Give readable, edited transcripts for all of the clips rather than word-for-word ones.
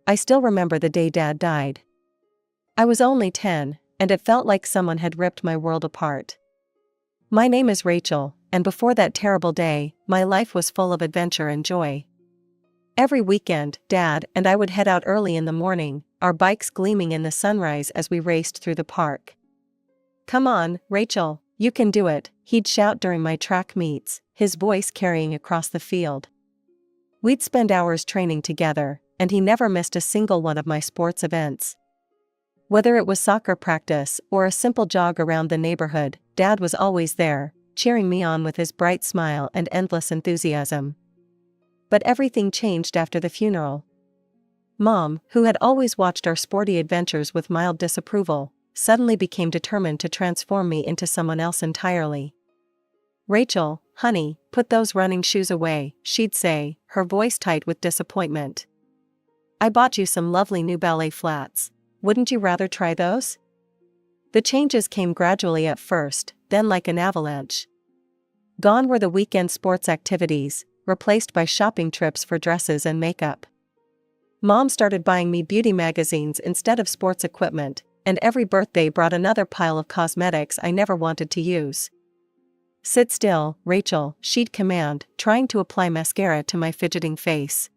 I still remember the day Dad died. I was only 10, and it felt like someone had ripped my world apart. My name is Rachel, and before that terrible day, my life was full of adventure and joy. Every weekend, Dad and I would head out early in the morning, our bikes gleaming in the sunrise as we raced through the park. "Come on, Rachel, you can do it," he'd shout during my track meets, his voice carrying across the field. We'd spend hours training together, and he never missed a single one of my sports events. Whether it was soccer practice or a simple jog around the neighborhood, Dad was always there, cheering me on with his bright smile and endless enthusiasm. But everything changed after the funeral. Mom, who had always watched our sporty adventures with mild disapproval, suddenly became determined to transform me into someone else entirely. "Rachel, honey, put those running shoes away," she'd say, her voice tight with disappointment. "I bought you some lovely new ballet flats. Wouldn't you rather try those?" The changes came gradually at first, then like an avalanche. Gone were the weekend sports activities, replaced by shopping trips for dresses and makeup. Mom started buying me beauty magazines instead of sports equipment, and every birthday brought another pile of cosmetics I never wanted to use. "Sit still, Rachel," she'd command, trying to apply mascara to my fidgeting face.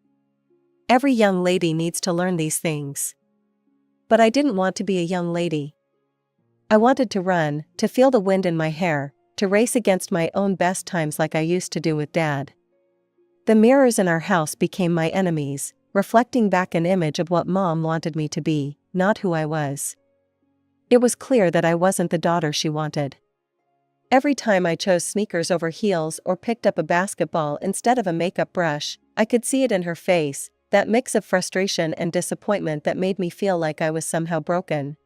Every young lady needs to learn these things. But I didn't want to be a young lady. I wanted to run, to feel the wind in my hair, to race against my own best times like I used to do with Dad. The mirrors in our house became my enemies, reflecting back an image of what Mom wanted me to be, not who I was. It was clear that I wasn't the daughter she wanted. Every time I chose sneakers over heels or picked up a basketball instead of a makeup brush, I could see it in her face, that mix of frustration and disappointment that made me feel like I was somehow broken.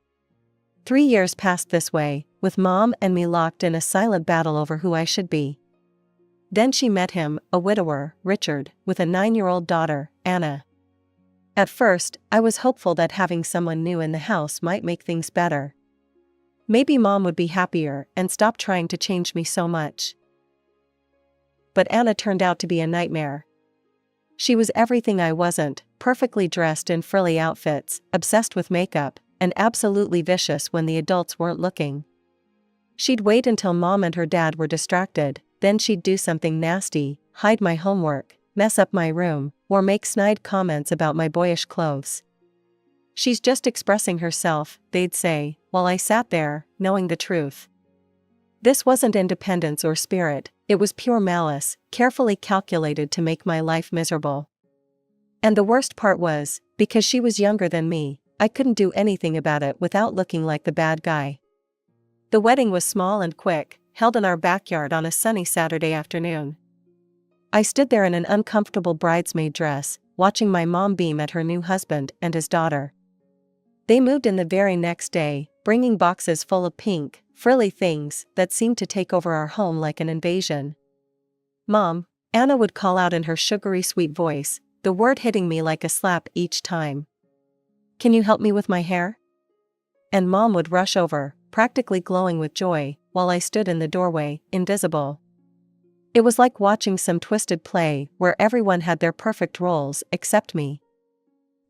3 years passed this way, with Mom and me locked in a silent battle over who I should be. Then she met him, a widower, Richard, with a 9-year-old daughter, Anna. At first, I was hopeful that having someone new in the house might make things better. Maybe Mom would be happier and stop trying to change me so much. But Anna turned out to be a nightmare. She was everything I wasn't, perfectly dressed in frilly outfits, obsessed with makeup, and absolutely vicious when the adults weren't looking. She'd wait until Mom and her dad were distracted, then she'd do something nasty, hide my homework, mess up my room, or make snide comments about my boyish clothes. "She's just expressing herself," they'd say, while I sat there, knowing the truth. This wasn't independence or spirit, it was pure malice, carefully calculated to make my life miserable. And the worst part was, because she was younger than me, I couldn't do anything about it without looking like the bad guy. The wedding was small and quick, held in our backyard on a sunny Saturday afternoon. I stood there in an uncomfortable bridesmaid dress, watching my mom beam at her new husband and his daughter. They moved in the very next day, bringing boxes full of pink, frilly things that seemed to take over our home like an invasion. "Mom," Anna would call out in her sugary sweet voice, the word hitting me like a slap each time. "Can you help me with my hair?" And Mom would rush over, practically glowing with joy, while I stood in the doorway, invisible. It was like watching some twisted play where everyone had their perfect roles except me.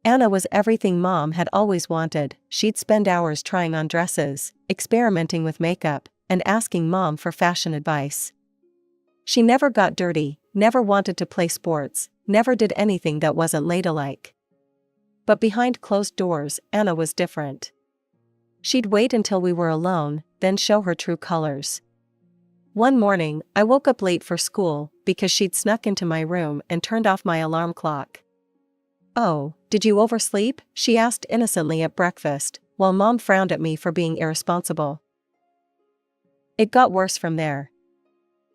Anna was everything Mom had always wanted. She'd spend hours trying on dresses, experimenting with makeup, and asking Mom for fashion advice. She never got dirty, never wanted to play sports, never did anything that wasn't ladylike. But behind closed doors, Anna was different. She'd wait until we were alone, then show her true colors. One morning, I woke up late for school because she'd snuck into my room and turned off my alarm clock. "Oh, did you oversleep?" she asked innocently at breakfast, while Mom frowned at me for being irresponsible. It got worse from there.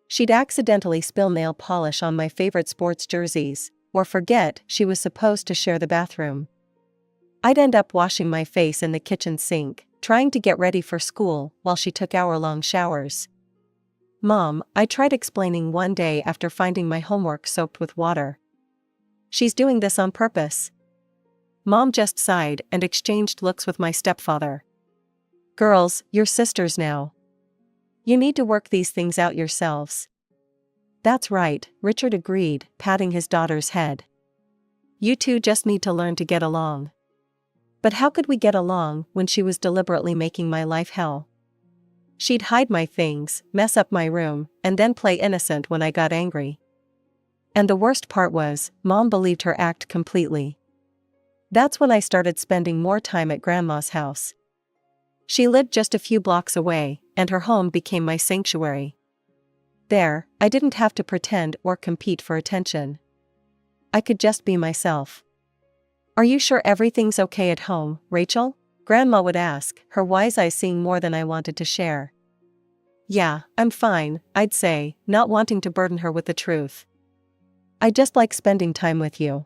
She'd accidentally spill nail polish on my favorite sports jerseys, or forget she was supposed to share the bathroom. I'd end up washing my face in the kitchen sink, trying to get ready for school while she took hour-long showers. "Mom," I tried explaining one day after finding my homework soaked with water. "She's doing this on purpose." Mom just sighed and exchanged looks with my stepfather. "Girls, you're sisters now. You need to work these things out yourselves." "That's right," Richard agreed, patting his daughter's head. You two just need to learn to get along. But how could we get along when she was deliberately making my life hell? She'd hide my things, mess up my room, and then play innocent when I got angry. And the worst part was, Mom believed her act completely. That's when I started spending more time at Grandma's house. She lived just a few blocks away, and her home became my sanctuary. There, I didn't have to pretend or compete for attention. I could just be myself. "Are you sure everything's okay at home, Rachel?" Grandma would ask, her wise eyes seeing more than I wanted to share. "Yeah, I'm fine," I'd say, not wanting to burden her with the truth. "I just like spending time with you."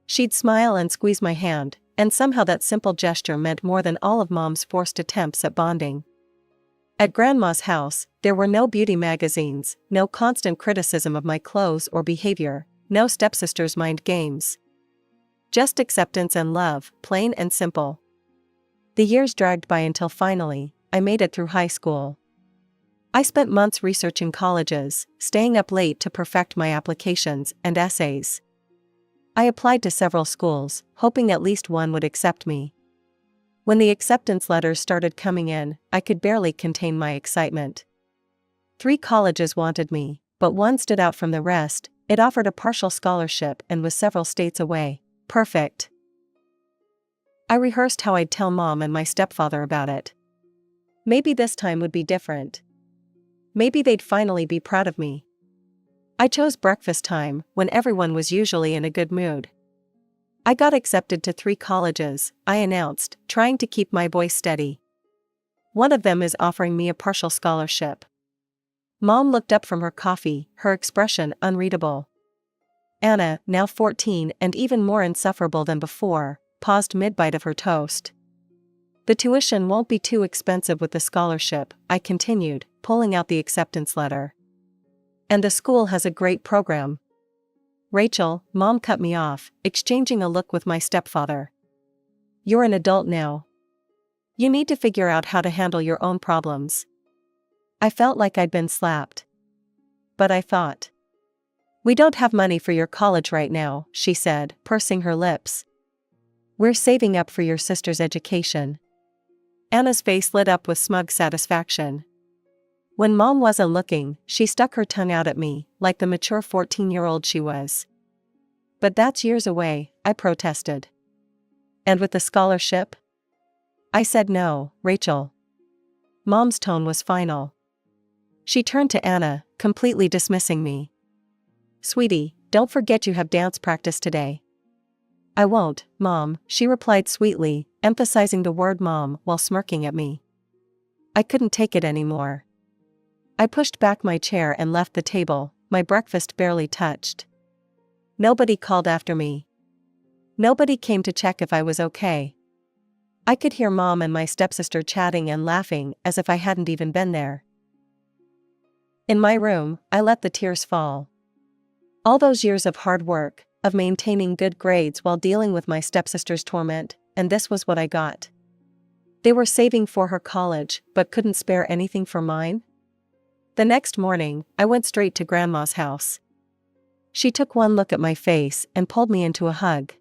She'd smile and squeeze my hand, and somehow that simple gesture meant more than all of Mom's forced attempts at bonding. At Grandma's house, there were no beauty magazines, no constant criticism of my clothes or behavior, no stepsister's mind games. Just acceptance and love, plain and simple. The years dragged by until finally, I made it through high school. I spent months researching colleges, staying up late to perfect my applications and essays. I applied to several schools, hoping at least one would accept me. When the acceptance letters started coming in, I could barely contain my excitement. 3 colleges wanted me, but one stood out from the rest. It offered a partial scholarship and was several states away. Perfect. I rehearsed how I'd tell Mom and my stepfather about it. Maybe this time would be different. Maybe they'd finally be proud of me. I chose breakfast time, when everyone was usually in a good mood. "I got accepted to 3 colleges," I announced, trying to keep my voice steady. "One of them is offering me a partial scholarship." Mom looked up from her coffee, her expression unreadable. Anna, now 14 and even more insufferable than before, paused mid-bite of her toast. "The tuition won't be too expensive with the scholarship," I continued, pulling out the acceptance letter. "And the school has a great program." "Rachel," Mom cut me off, exchanging a look with my stepfather. "You're an adult now. You need to figure out how to handle your own problems." I felt like I'd been slapped. But I thought. "We don't have money for your college right now," she said, pursing her lips. "We're saving up for your sister's education." Anna's face lit up with smug satisfaction. When Mom wasn't looking, she stuck her tongue out at me, like the mature 14-year-old she was. "But that's years away," I protested. "And with the scholarship?" I said no, Rachel. Mom's tone was final. She turned to Anna, completely dismissing me. "Sweetie, don't forget you have dance practice today." "I won't, Mom," she replied sweetly, emphasizing the word mom while smirking at me. I couldn't take it anymore. I pushed back my chair and left the table, my breakfast barely touched. Nobody called after me. Nobody came to check if I was okay. I could hear Mom and my stepsister chatting and laughing as if I hadn't even been there. In my room, I let the tears fall. All those years of hard work, of maintaining good grades while dealing with my stepsister's torment, and this was what I got. They were saving for her college, but couldn't spare anything for mine? The next morning, I went straight to Grandma's house. She took one look at my face and pulled me into a hug.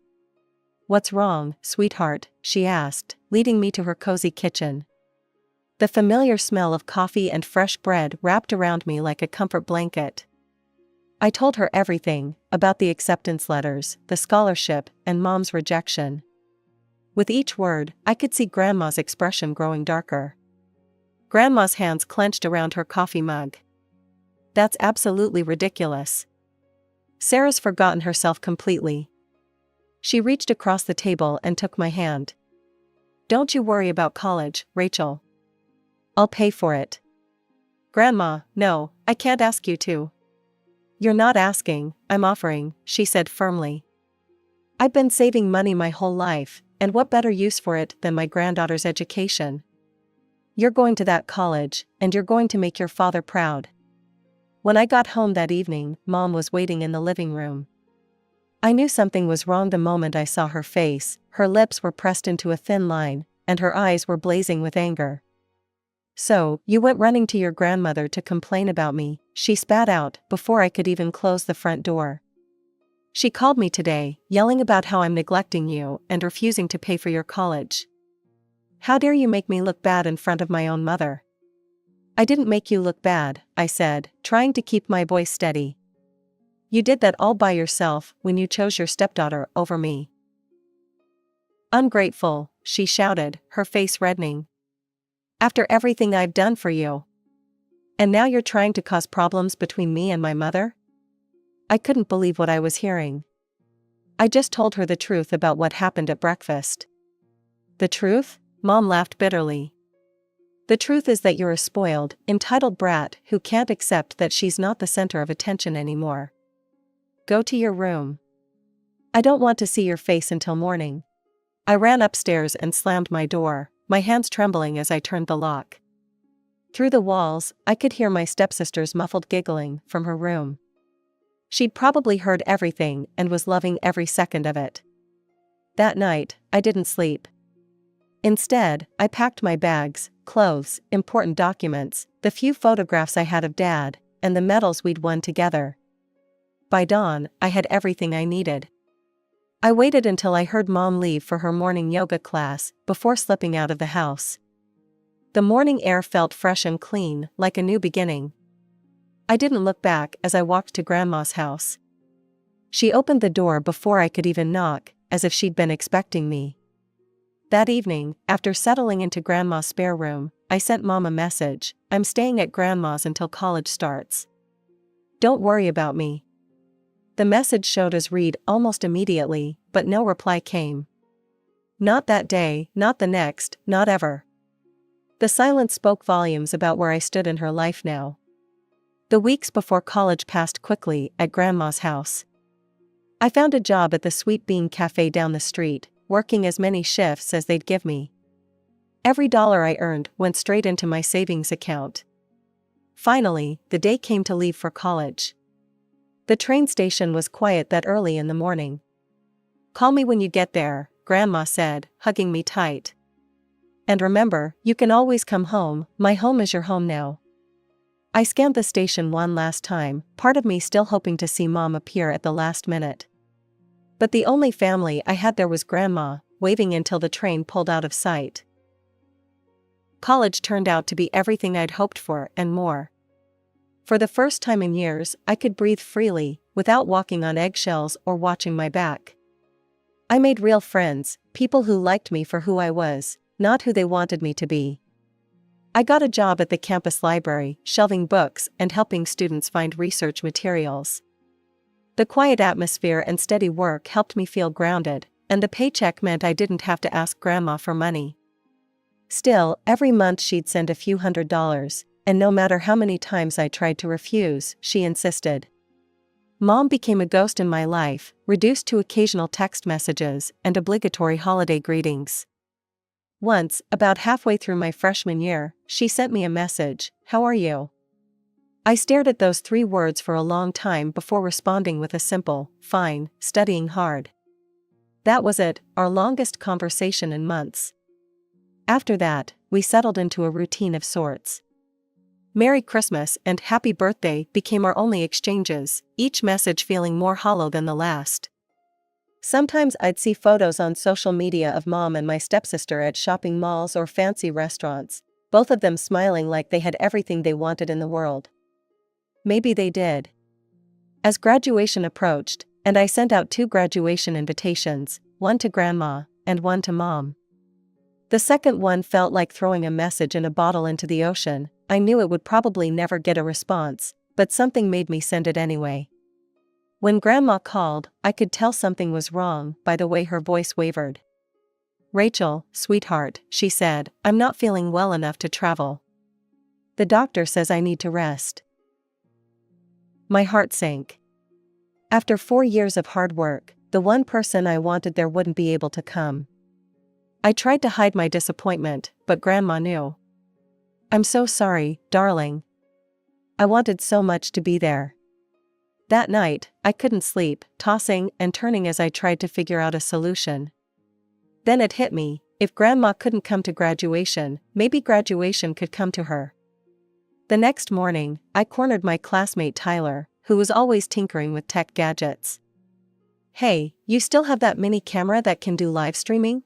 "What's wrong, sweetheart?" she asked, leading me to her cozy kitchen. The familiar smell of coffee and fresh bread wrapped around me like a comfort blanket. I told her everything, about the acceptance letters, the scholarship, and Mom's rejection. With each word, I could see Grandma's expression growing darker. Grandma's hands clenched around her coffee mug. "That's absolutely ridiculous. Sarah's forgotten herself completely." She reached across the table and took my hand. "Don't you worry about college, Rachel. I'll pay for it." "Grandma, no, I can't ask you to." "You're not asking, I'm offering," she said firmly. "I've been saving money my whole life, and what better use for it than my granddaughter's education? You're going to that college, and you're going to make your father proud." When I got home that evening, Mom was waiting in the living room. I knew something was wrong the moment I saw her face. Her lips were pressed into a thin line, and her eyes were blazing with anger. "So, you went running to your grandmother to complain about me," she spat out, before I could even close the front door. She called me today, yelling about how I'm neglecting you and refusing to pay for your college. How dare you make me look bad in front of my own mother? I didn't make you look bad, I said, trying to keep my voice steady. You did that all by yourself when you chose your stepdaughter over me. Ungrateful, she shouted, her face reddening. After everything I've done for you. And now you're trying to cause problems between me and my mother? I couldn't believe what I was hearing. I just told her the truth about what happened at breakfast. The truth? Mom laughed bitterly. The truth is that you're a spoiled, entitled brat who can't accept that she's not the center of attention anymore. Go to your room. I don't want to see your face until morning. I ran upstairs and slammed my door, my hands trembling as I turned the lock. Through the walls, I could hear my stepsister's muffled giggling from her room. She'd probably heard everything and was loving every second of it. That night, I didn't sleep. Instead, I packed my bags, clothes, important documents, the few photographs I had of Dad, and the medals we'd won together. By dawn, I had everything I needed. I waited until I heard Mom leave for her morning yoga class before slipping out of the house. The morning air felt fresh and clean, like a new beginning. I didn't look back as I walked to Grandma's house. She opened the door before I could even knock, as if she'd been expecting me. That evening, after settling into Grandma's spare room, I sent Mom a message. I'm staying at Grandma's until college starts. Don't worry about me. The message showed as read almost immediately, but no reply came. Not that day, not the next, not ever. The silence spoke volumes about where I stood in her life now. The weeks before college passed quickly at Grandma's house. I found a job at the Sweet Bean Cafe down the street, working as many shifts as they'd give me. Every dollar I earned went straight into my savings account. Finally, the day came to leave for college. The train station was quiet that early in the morning. Call me when you get there, Grandma said, hugging me tight. And remember, you can always come home, my home is your home now. I scanned the station one last time, part of me still hoping to see Mom appear at the last minute. But the only family I had there was Grandma, waving until the train pulled out of sight. College turned out to be everything I'd hoped for and more. For the first time in years, I could breathe freely, without walking on eggshells or watching my back. I made real friends, people who liked me for who I was, not who they wanted me to be. I got a job at the campus library, shelving books and helping students find research materials. The quiet atmosphere and steady work helped me feel grounded, and the paycheck meant I didn't have to ask Grandma for money. Still, every month she'd send a few $100s, and no matter how many times I tried to refuse, she insisted. Mom became a ghost in my life, reduced to occasional text messages and obligatory holiday greetings. Once, about halfway through my freshman year, she sent me a message, "How are you?" I stared at those 3 words for a long time before responding with a simple, "Fine, studying hard." That was it, our longest conversation in months. After that, we settled into a routine of sorts. Merry Christmas and Happy Birthday became our only exchanges, each message feeling more hollow than the last. Sometimes I'd see photos on social media of Mom and my stepsister at shopping malls or fancy restaurants, both of them smiling like they had everything they wanted in the world. Maybe they did. As graduation approached, and I sent out 2 graduation invitations, one to Grandma and one to Mom. The second one felt like throwing a message in a bottle into the ocean. I knew it would probably never get a response, but something made me send it anyway. When Grandma called, I could tell something was wrong by the way her voice wavered. "Rachel, sweetheart," she said, "I'm not feeling well enough to travel. The doctor says I need to rest." My heart sank. After 4 years of hard work, the one person I wanted there wouldn't be able to come. I tried to hide my disappointment, but Grandma knew. "I'm so sorry, darling. I wanted so much to be there." That night, I couldn't sleep, tossing and turning as I tried to figure out a solution. Then it hit me, if Grandma couldn't come to graduation, maybe graduation could come to her. The next morning, I cornered my classmate Tyler, who was always tinkering with tech gadgets. Hey, you still have that mini camera that can do live streaming?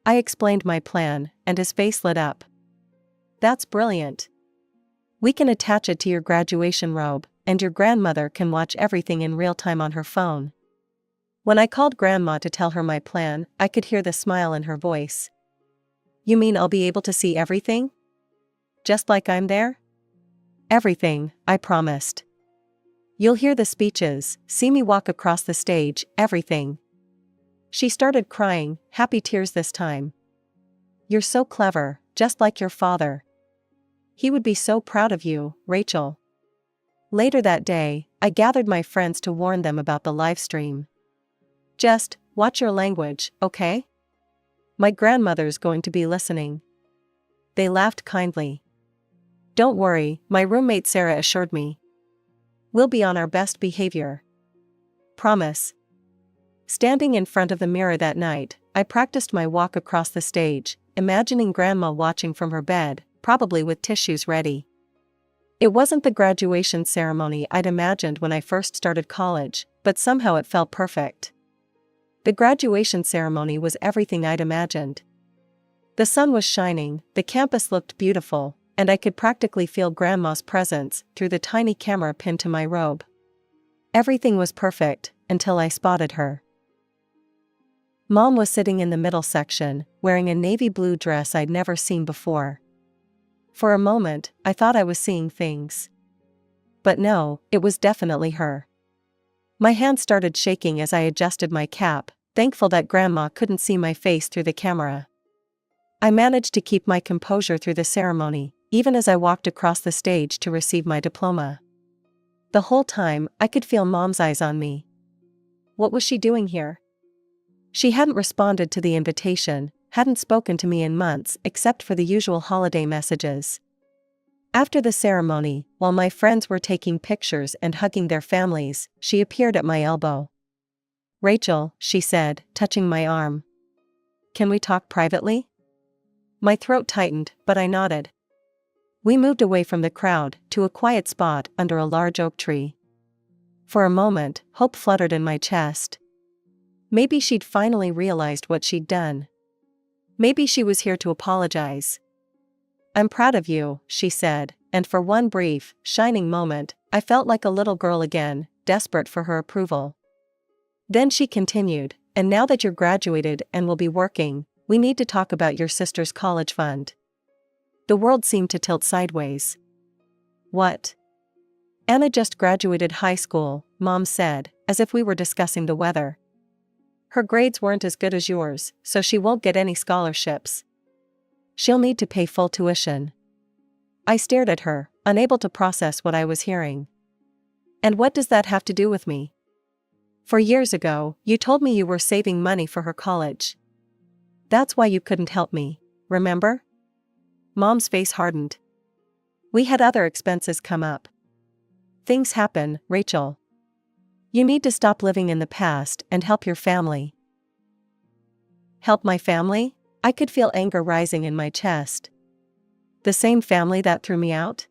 I explained my plan, and his face lit up. That's brilliant. We can attach it to your graduation robe, and your grandmother can watch everything in real time on her phone. When I called Grandma to tell her my plan, I could hear the smile in her voice. You mean I'll be able to see everything? Just like I'm there? Everything, I promised. You'll hear the speeches, see me walk across the stage, everything. She started crying, happy tears this time. You're so clever, just like your father. He would be so proud of you, Rachel. Later that day, I gathered my friends to warn them about the live stream. Just watch your language, okay? My grandmother's going to be listening. They laughed kindly. Don't worry, my roommate Sarah assured me. We'll be on our best behavior. Promise. Standing in front of the mirror that night, I practiced my walk across the stage, imagining Grandma watching from her bed, probably with tissues ready. It wasn't the graduation ceremony I'd imagined when I first started college, but somehow it felt perfect. The graduation ceremony was everything I'd imagined. The sun was shining, the campus looked beautiful, and I could practically feel Grandma's presence through the tiny camera pinned to my robe. Everything was perfect, until I spotted her. Mom was sitting in the middle section, wearing a navy blue dress I'd never seen before. For a moment, I thought I was seeing things. But no, it was definitely her. My hand started shaking as I adjusted my cap, thankful that Grandma couldn't see my face through the camera. I managed to keep my composure through the ceremony, even as I walked across the stage to receive my diploma. The whole time, I could feel Mom's eyes on me. What was she doing here? She hadn't responded to the invitation, hadn't spoken to me in months except for the usual holiday messages. After the ceremony, while my friends were taking pictures and hugging their families, she appeared at my elbow. Rachel, she said, touching my arm. Can we talk privately? My throat tightened, but I nodded. We moved away from the crowd, to a quiet spot under a large oak tree. For a moment, hope fluttered in my chest. Maybe she'd finally realized what she'd done. Maybe she was here to apologize. I'm proud of you, she said, and for one brief, shining moment, I felt like a little girl again, desperate for her approval. Then she continued, and now that you're graduated and will be working, we need to talk about your sister's college fund. The world seemed to tilt sideways. What? Anna just graduated high school, Mom said, as if we were discussing the weather. Her grades weren't as good as yours, so she won't get any scholarships. She'll need to pay full tuition. I stared at her, unable to process what I was hearing. And what does that have to do with me? 4 years ago, you told me you were saving money for her college. That's why you couldn't help me, remember? Mom's face hardened. We had other expenses come up. Things happen, Rachel. You need to stop living in the past and help your family. Help my family? I could feel anger rising in my chest. The same family that threw me out?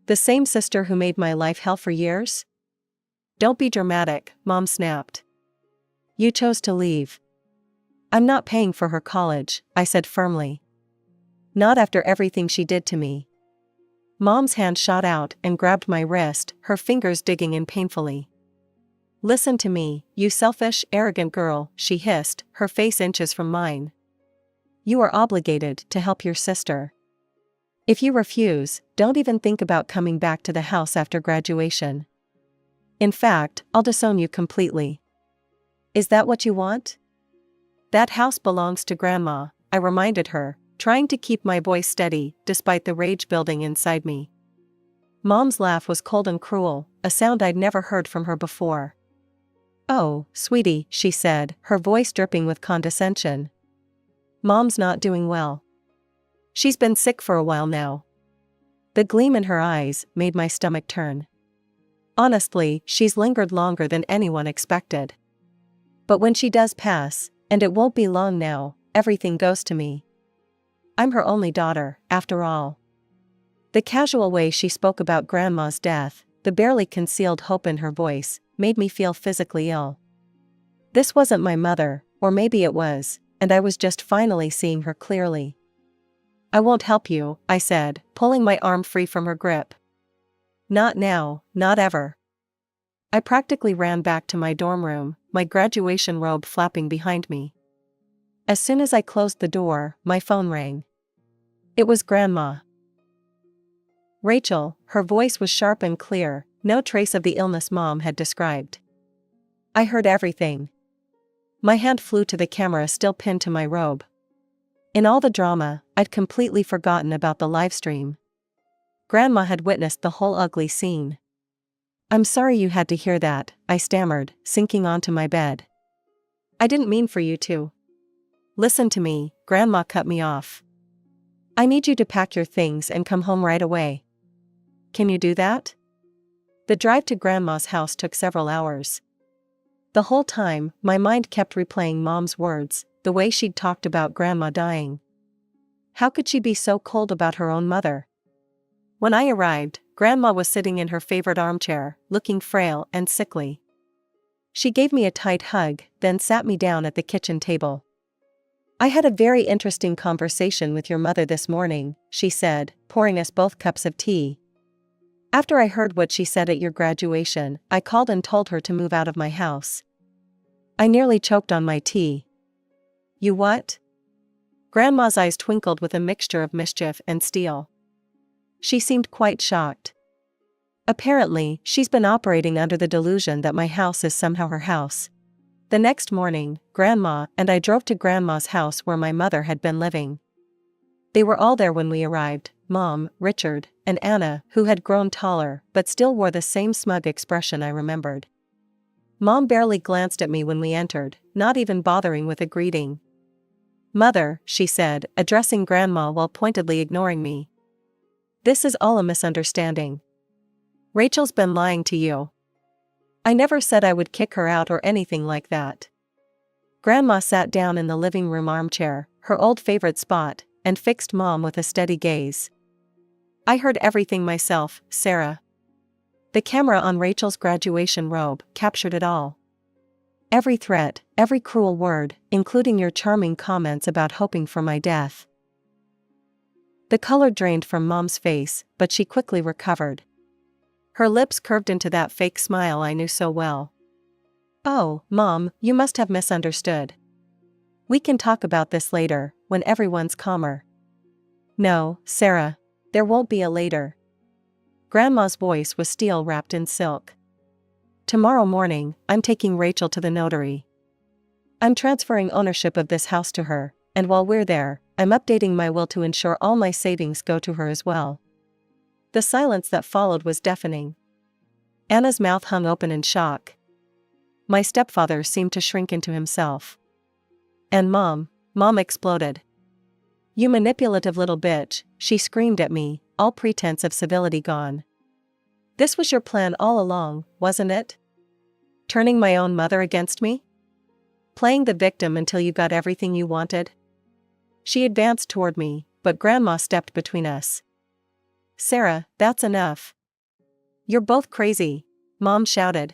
The same sister who made my life hell for years? Don't be dramatic, Mom snapped. You chose to leave. I'm not paying for her college, I said firmly. Not after everything she did to me. Mom's hand shot out and grabbed my wrist, her fingers digging in painfully. Listen to me, you selfish, arrogant girl, she hissed, her face inches from mine. You are obligated to help your sister. If you refuse, don't even think about coming back to the house after graduation. In fact, I'll disown you completely. Is that what you want? That house belongs to Grandma, I reminded her, trying to keep my voice steady despite the rage building inside me. Mom's laugh was cold and cruel, a sound I'd never heard from her before. Oh, sweetie, she said, her voice dripping with condescension. Mom's not doing well. She's been sick for a while now. The gleam in her eyes made my stomach turn. Honestly, she's lingered longer than anyone expected. But when she does pass, and it won't be long now, everything goes to me. I'm her only daughter, after all. The casual way she spoke about Grandma's death, the barely concealed hope in her voice, made me feel physically ill. This wasn't my mother, or maybe it was, and I was just finally seeing her clearly. "I won't help you," I said, pulling my arm free from her grip. "Not now, not ever." I practically ran back to my dorm room, my graduation robe flapping behind me. As soon as I closed the door, my phone rang. It was Grandma. Rachel, her voice was sharp and clear, no trace of the illness Mom had described. I heard everything. My hand flew to the camera still pinned to my robe. In all the drama, I'd completely forgotten about the livestream. Grandma had witnessed the whole ugly scene. "I'm sorry you had to hear that," I stammered, sinking onto my bed. "I didn't mean for you to." "Listen to me," Grandma cut me off. "I need you to pack your things and come home right away." "Can you do that?" The drive to Grandma's house took several hours. The whole time, my mind kept replaying Mom's words, the way she'd talked about Grandma dying. How could she be so cold about her own mother? When I arrived, Grandma was sitting in her favorite armchair, looking frail and sickly. She gave me a tight hug, then sat me down at the kitchen table. "I had a very interesting conversation with your mother this morning," she said, pouring us both cups of tea. "After I heard what she said at your graduation, I called and told her to move out of my house." I nearly choked on my tea. "You what?" Grandma's eyes twinkled with a mixture of mischief and steel. She seemed quite shocked. Apparently, she's been operating under the delusion that my house is somehow her house. The next morning, Grandma and I drove to Grandma's house where my mother had been living. They were all there when we arrived: Mom, Richard, and Anna, who had grown taller but still wore the same smug expression I remembered. Mom barely glanced at me when we entered, not even bothering with a greeting. "Mother," she said, addressing Grandma while pointedly ignoring me. "This is all a misunderstanding. Rachel's been lying to you. I never said I would kick her out or anything like that." Grandma sat down in the living room armchair, her old favorite spot, and fixed Mom with a steady gaze. "I heard everything myself, Sarah." The camera on Rachel's graduation robe captured it all. Every threat, every cruel word, including your charming comments about hoping for my death. The color drained from Mom's face, but she quickly recovered. Her lips curved into that fake smile I knew so well. "Oh, Mom, you must have misunderstood. We can talk about this later, when everyone's calmer." "No, Sarah. There won't be a later." Grandma's voice was steel wrapped in silk. "Tomorrow morning, I'm taking Rachel to the notary. I'm transferring ownership of this house to her, and while we're there, I'm updating my will to ensure all my savings go to her as well." The silence that followed was deafening. Anna's mouth hung open in shock. My stepfather seemed to shrink into himself. "And Mom," Mom exploded. "You manipulative little bitch," she screamed at me, all pretense of civility gone. "This was your plan all along, wasn't it? Turning my own mother against me? Playing the victim until you got everything you wanted?" She advanced toward me, but Grandma stepped between us. "Sarah, that's enough. You're both crazy," Mom shouted.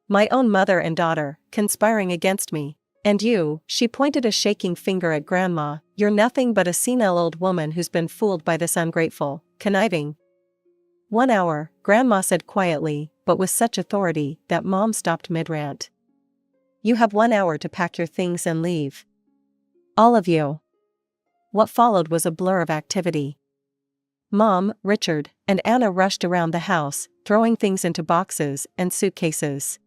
"My own mother and daughter, conspiring against me. And you," she pointed a shaking finger at Grandma, "you're nothing but a senile old woman who's been fooled by this ungrateful, conniving." 1 hour, Grandma said quietly, but with such authority that Mom stopped mid-rant. "You have 1 hour to pack your things and leave. All of you." What followed was a blur of activity. Mom, Richard, and Anna rushed around the house, throwing things into boxes and suitcases.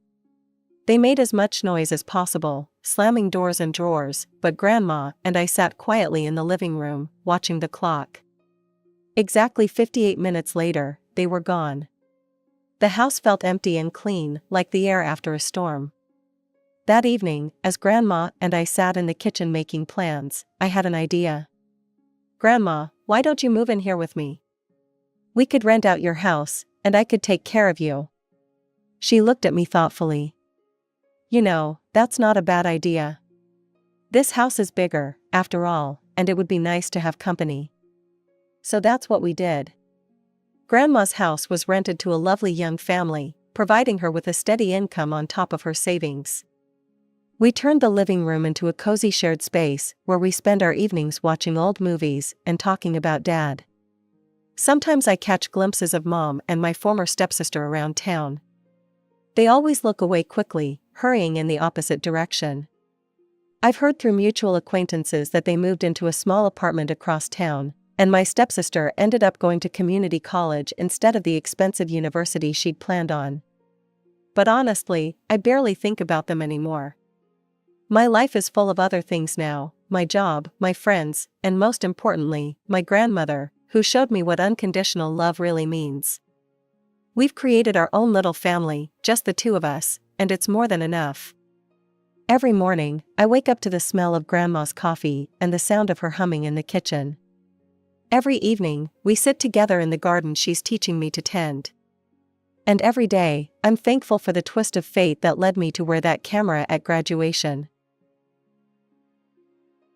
They made as much noise as possible, slamming doors and drawers, but Grandma and I sat quietly in the living room, watching the clock. Exactly 58 minutes later, they were gone. The house felt empty and clean, like the air after a storm. That evening, as Grandma and I sat in the kitchen making plans, I had an idea. "Grandma, why don't you move in here with me? We could rent out your house, and I could take care of you." She looked at me thoughtfully. "You know, that's not a bad idea. This house is bigger, after all, and it would be nice to have company." So that's what we did. Grandma's house was rented to a lovely young family, providing her with a steady income on top of her savings. We turned the living room into a cozy shared space where we spend our evenings watching old movies and talking about Dad. Sometimes I catch glimpses of Mom and my former stepsister around town. They always look away quickly, hurrying in the opposite direction. I've heard through mutual acquaintances that they moved into a small apartment across town, and my stepsister ended up going to community college instead of the expensive university she'd planned on. But honestly, I barely think about them anymore. My life is full of other things now: my job, my friends, and most importantly, my grandmother, who showed me what unconditional love really means. We've created our own little family, just the two of us, and it's more than enough. Every morning, I wake up to the smell of Grandma's coffee and the sound of her humming in the kitchen. Every evening, we sit together in the garden she's teaching me to tend. And every day, I'm thankful for the twist of fate that led me to wear that camera at graduation.